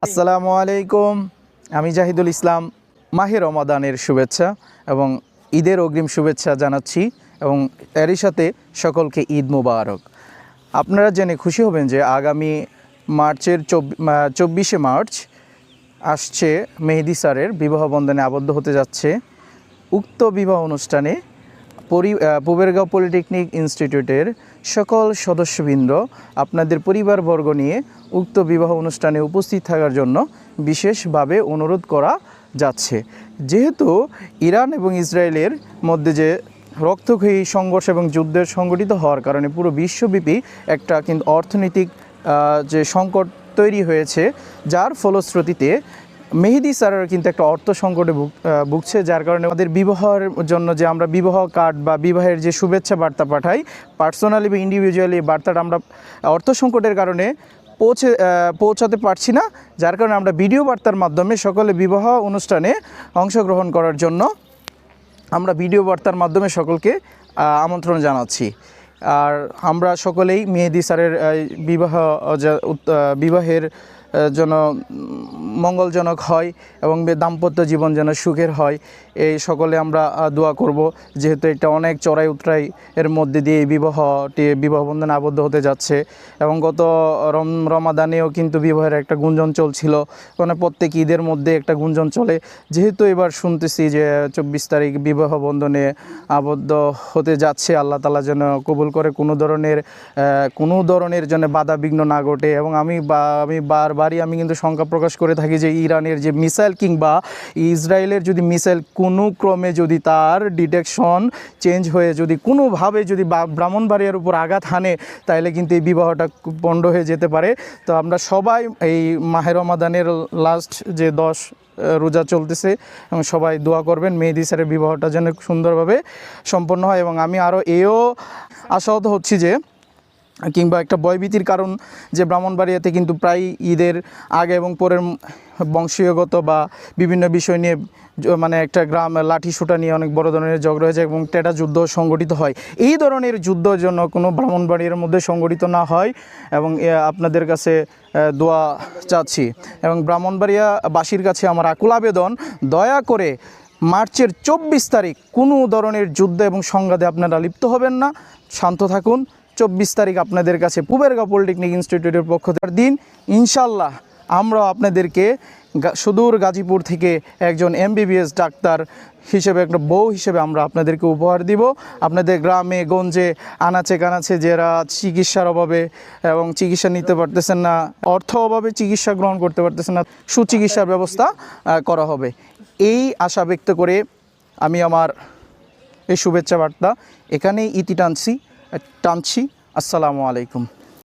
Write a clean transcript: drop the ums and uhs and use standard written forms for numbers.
আসসালামু আলাইকুম। আমি জাহিদুল ইসলাম। মাহে রমাদানের শুভেচ্ছা এবং ঈদের অগ্রিম শুভেচ্ছা জানাচ্ছি এবং এরই সাথে সকলকে ঈদ মুবারক। আপনারা জেনে খুশি হবেন যে আগামী মার্চের 24শে মার্চ আসছে মেহেদী স্যারের বিবাহ বন্ধনে আবদ্ধ হতে যাচ্ছে। উক্ত বিবাহ অনুষ্ঠানে পুবেরগাঁও পলিটেকনিক ইনস্টিটিউটের সকল সদস্যবৃন্দ আপনাদের পরিবারবর্গ নিয়ে উক্ত বিবাহ অনুষ্ঠানে উপস্থিত থাকার জন্য বিশেষভাবে অনুরোধ করা যাচ্ছে। যেহেতু ইরান এবং ইসরায়েলের মধ্যে যে রক্তক্ষয়ী সংঘর্ষ এবং যুদ্ধের সংঘটিত হওয়ার কারণে পুরো বিশ্বব্যাপী একটা কিন্তু অর্থনৈতিক যে সংকট তৈরি হয়েছে, যার ফলশ্রুতিতে মেহেদী স্যারের কিন্তু একটা অর্থ সংকটে ভুগছে, যার কারণে আমাদের বিবাহের জন্য যে আমরা বিবাহ কার্ড বা বিবাহের যে শুভেচ্ছা বার্তা পাঠাই পার্সোনালি বা ইন্ডিভিজুয়ালি বার্তাটা আমরা অর্থ সংকটের কারণে পৌঁছাতে পারছি না, যার কারণে আমরা ভিডিও বার্তার মাধ্যমে সকলে বিবাহ অনুষ্ঠানে অংশগ্রহণ করার জন্য আমরা ভিডিও বার্তার মাধ্যমে সকলকে আমন্ত্রণ জানাচ্ছি। আর আমরা সকলেই মেহেদী স্যারের বিবাহের যেন মঙ্গলজনক হয় এবং দাম্পত্য জীবন যেন সুখের হয়, এই সকলে আমরা দোয়া করব। যেহেতু একটা অনেক চড়াই উতরাই এর মধ্যে দিয়ে এই বিবাহ বন্ধনে আবদ্ধ হতে যাচ্ছে এবং গত রমাদানেও কিন্তু বিবাহের একটা গুঞ্জন চলছিল, মানে প্রত্যেক ঈদের মধ্যে একটা গুঞ্জন চলে। যেহেতু এবার শুনতেছি যে 24 তারিখ বিবাহ বন্ধনে আবদ্ধ হতে যাচ্ছে, আল্লাহ তাআলা যেন কবুল করে, কোনো ধরনের যেন বাধা বিঘ্ন না ঘটে। এবং আমি বারবারই আমি কিন্তু শঙ্কা প্রকাশ করে থাকি যে ইরানের যে মিসাইল কিংবা ইসরায়েলের যদি মিসাইল কোনো ক্রমে যদি তার ডিটেকশন চেঞ্জ হয়ে যদি কোনোভাবে যদি ব্রাহ্মণবাড়িয়ার উপর আঘাত হানে, তাহলে কিন্তু এই বিবাহটা পণ্ড হয়ে যেতে পারে। তো আমরা সবাই এই মাহে রমাদানের লাস্ট যে 10 রোজা চলতেছে এবং সবাই দোয়া করবেন মেহেদী স্যারের বিবাহটা যেন সুন্দরভাবে সম্পন্ন হয়। এবং আমি আরও আশাহত হচ্ছি যে কিংবা একটা ভয়ভীতির কারণ যে ব্রাহ্মণবাড়িয়াতে কিন্তু প্রায় ঈদের আগে এবং পরের বংশীয়গত বা বিভিন্ন বিষয় নিয়ে মানে একটা গ্রাম লাঠি সোটা নিয়ে অনেক বড় ধরনের ঝগড়া হয়েছে এবং টেটা যুদ্ধ সংগঠিত হয়। এই ধরনের যুদ্ধের জন্য কোনো ব্রাহ্মণবাড়িয়ার মধ্যে সংগঠিত না হয় এবং আপনাদের কাছে দোয়া চাচ্ছি। এবং ব্রাহ্মণবাড়িয়াবাসীর কাছে আমার আকুল আবেদন, দয়া করে মার্চের 24 তারিখ কোনো ধরনের যুদ্ধ এবং সংঘাতে আপনারা লিপ্ত হবেন না, শান্ত থাকুন। 24 তারিখ আপনাদের কাছে পুবেরগাঁও পলিটেকনিক ইনস্টিটিউটের পক্ষ থেকে দিন। ইনশাল্লাহ আমরা আপনাদেরকে সুদূর গাজীপুর থেকে একজন MBBS ডাক্তার হিসেবে, একটা বউ হিসেবে আমরা আপনাদেরকে উপহার দিব। আপনাদের গ্রামে গঞ্জে আনাচে কানাচে যারা চিকিৎসার অভাবে এবং চিকিৎসা নিতে পারতেছেন না, অর্থ অভাবে চিকিৎসা গ্রহণ করতে পারতেছেন না, সুচিকিৎসার ব্যবস্থা করা হবে। এই আশা ব্যক্ত করে আমি আমার এই শুভেচ্ছা বার্তা এখানেই ইতি টানছি। আসসালামু আলাইকুম।